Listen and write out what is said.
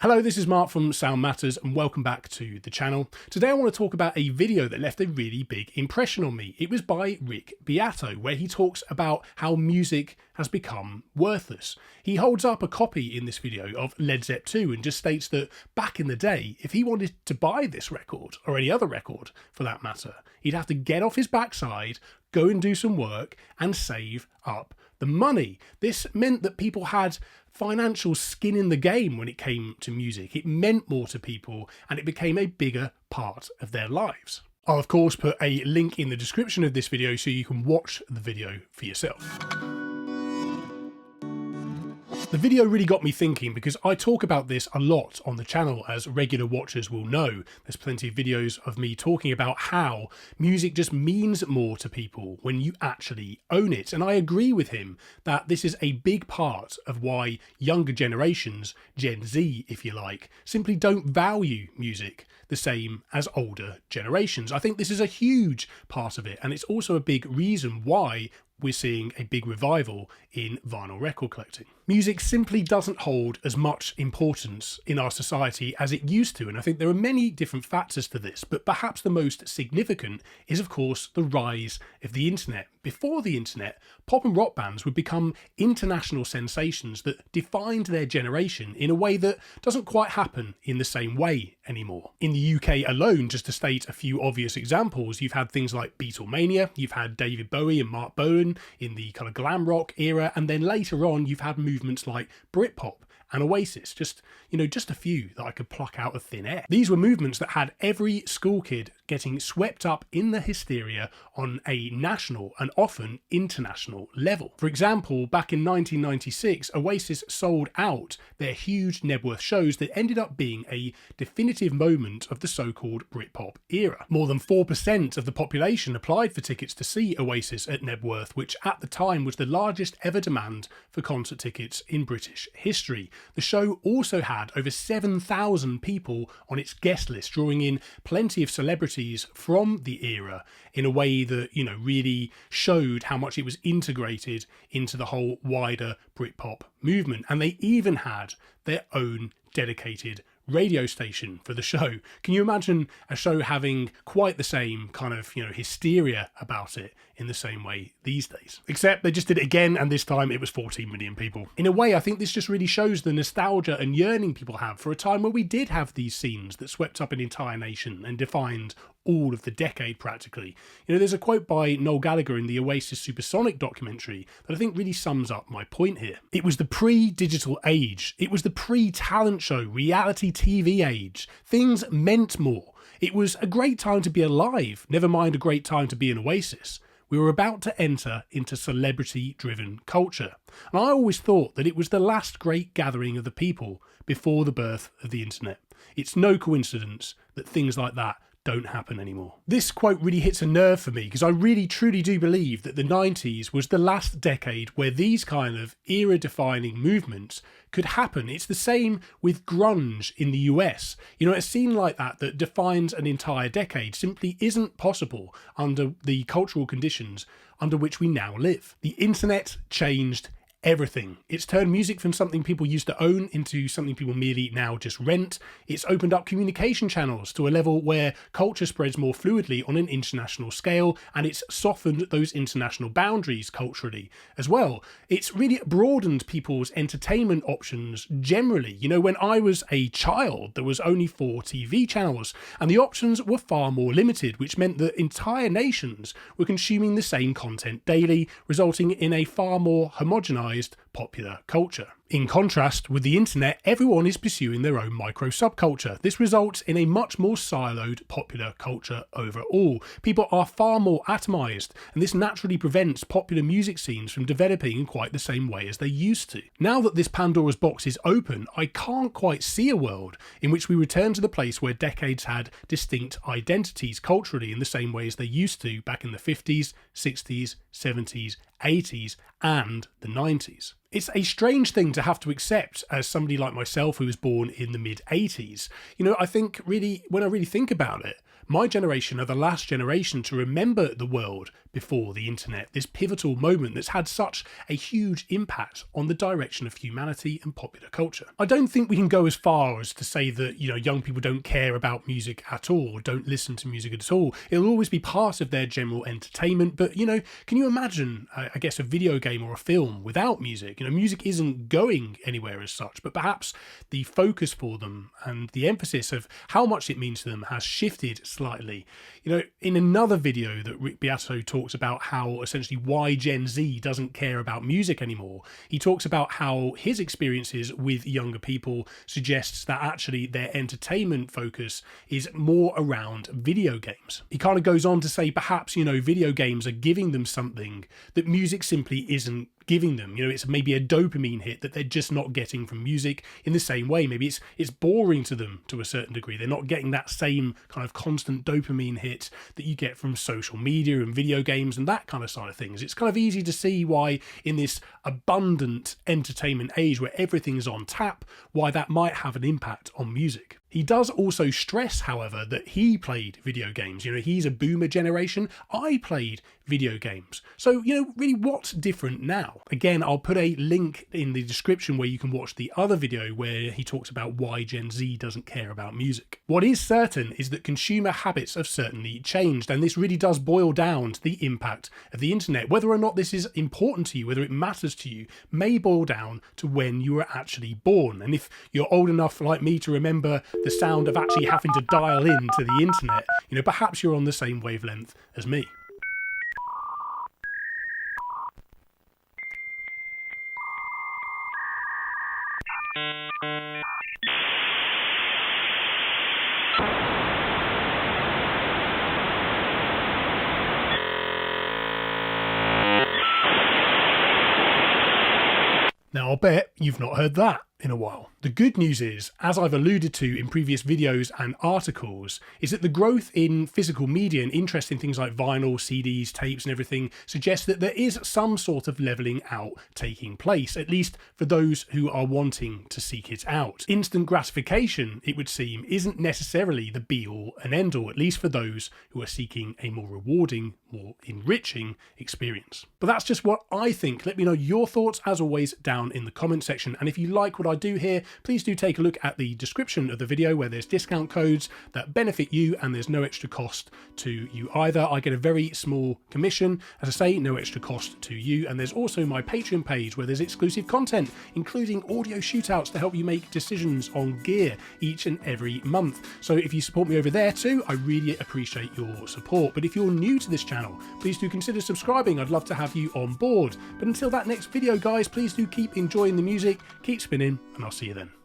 Hello, this is Mark from Sound Matters and welcome back to the channel. Today I want to talk about a video that left a really big impression on me. It was by Rick Beato, where he talks about how music has become worthless. He holds up a copy in this video of Led Zepp 2 and just states that back in the day, if he wanted to buy this record, or any other record for that matter, he'd have to get off his backside, go and do some work and save up the money. This meant that people had financial skin in the game when it came to music. It meant more to people and it became a bigger part of their lives. I'll of course put a link in the description of this video so you can watch the video for yourself. The video really got me thinking because I talk about this a lot on the channel, as regular watchers will know. There's plenty of videos of me talking about how music just means more to people when you actually own it. And I agree with him that this is a big part of why younger generations, Gen Z if you like, simply don't value music the same as older generations. I think this is a huge part of it, and it's also a big reason why we're seeing a big revival in vinyl record collecting. Music simply doesn't hold as much importance in our society as it used to, and I think there are many different factors to this, but perhaps the most significant is of course the rise of the internet. Before the internet, pop and rock bands would become international sensations that defined their generation in a way that doesn't quite happen in the same way anymore. In the UK alone, just to state a few obvious examples, you've had things like Beatlemania, you've had David Bowie and Mark Bolan in the kind of glam rock era, and then later on you've had movements like Britpop and Oasis, just a few that I could pluck out of thin air. These were movements that had every school kid getting swept up in the hysteria on a national and often international level. For example, back in 1996, Oasis sold out their huge Nebworth shows that ended up being a definitive moment of the so-called Britpop era. More than 4% of the population applied for tickets to see Oasis at Nebworth, which at the time was the largest ever demand for concert tickets in British history. The show also had over 7,000 people on its guest list, drawing in plenty of celebrities from the era in a way that, really showed how much it was integrated into the whole wider Britpop movement. And they even had their own dedicated radio station for the show. Can you imagine a show having quite the same kind of, hysteria about it in the same way these days? Except they just did it again, and this time it was 14 million people. In a way, I think this just really shows the nostalgia and yearning people have for a time where we did have these scenes that swept up an entire nation and defined all of the decade practically. There's a quote by Noel Gallagher in the Oasis Supersonic documentary that I think really sums up my point here. It was the pre-digital age. It was the pre-talent show, reality TV age. Things meant more. It was a great time to be alive, never mind a great time to be an Oasis. We were about to enter into celebrity-driven culture. And I always thought that it was the last great gathering of the people before the birth of the internet. It's no coincidence that things like that don't happen anymore. This quote really hits a nerve for me because I really truly do believe that the 90s was the last decade where these kind of era-defining movements could happen. It's the same with grunge in the US. A scene like that defines an entire decade simply isn't possible under the cultural conditions under which we now live. The internet changed everything. It's turned music from something people used to own into something people merely now just rent. It's opened up communication channels to a level where culture spreads more fluidly on an international scale, and it's softened those international boundaries culturally as well. It's really broadened people's entertainment options generally. When I was a child, there was only 4 TV channels, and the options were far more limited, which meant that entire nations were consuming the same content daily, resulting in a far more homogenized popular culture. In contrast, with the internet, everyone is pursuing their own micro subculture. This results in a much more siloed popular culture overall. People are far more atomized, and this naturally prevents popular music scenes from developing in quite the same way as they used to. Now that this Pandora's box is open, I can't quite see a world in which we return to the place where decades had distinct identities culturally in the same way as they used to back in the 50s, 60s, 70s, 80s, and the 90s. It's a strange thing to have to accept as somebody like myself who was born in the mid-80s. I think really, when I really think about it, My generation are the last generation to remember the world before the internet, this pivotal moment that's had such a huge impact on the direction of humanity and popular culture. I don't think we can go as far as to say that, young people don't care about music at all, or don't listen to music at all. It'll always be part of their general entertainment, but, can you imagine, I guess, a video game or a film without music? Music isn't going anywhere as such, but perhaps the focus for them and the emphasis of how much it means to them has shifted slightly. In another video that Rick Beato talks about how essentially why Gen Z doesn't care about music anymore, he talks about how his experiences with younger people suggests that actually their entertainment focus is more around video games. He kind of goes on to say perhaps, video games are giving them something that music simply isn't giving them. It's maybe a dopamine hit that they're just not getting from music in the same way. Maybe it's boring to them to a certain degree. They're not getting that same kind of constant dopamine hit that you get from social media and video games and that kind of side of things. It's kind of easy to see why in this abundant entertainment age where everything's on tap, why that might have an impact on music. He does also stress, however, that he played video games. He's a boomer generation. I played video games. So, really what's different now? Again, I'll put a link in the description where you can watch the other video where he talks about why Gen Z doesn't care about music. What is certain is that consumer habits have certainly changed, and this really does boil down to the impact of the internet. Whether or not this is important to you, whether it matters to you, may boil down to when you were actually born. And if you're old enough like me to remember the sound of actually having to dial in to the internet, perhaps you're on the same wavelength as me. Now, I'll bet you've not heard that in a while. The good news is, as I've alluded to in previous videos and articles, is that the growth in physical media and interest in things like vinyl, CDs, tapes and everything suggests that there is some sort of levelling out taking place, at least for those who are wanting to seek it out. Instant gratification, it would seem, isn't necessarily the be-all and end-all, at least for those who are seeking a more rewarding, more enriching experience. But that's just what I think. Let me know your thoughts, as always, down in the comment section. And if you like what I do here, please do take a look at the description of the video where there's discount codes that benefit you and there's no extra cost to you either. I get a very small commission, as I say, no extra cost to you. And there's also my Patreon page where there's exclusive content, including audio shootouts to help you make decisions on gear each and every month. So if you support me over there too, I really appreciate your support. But if you're new to this channel, please do consider subscribing. I'd love to have you on board. But until that next video, guys, please do keep enjoying the music, keep spinning, and I'll see you then.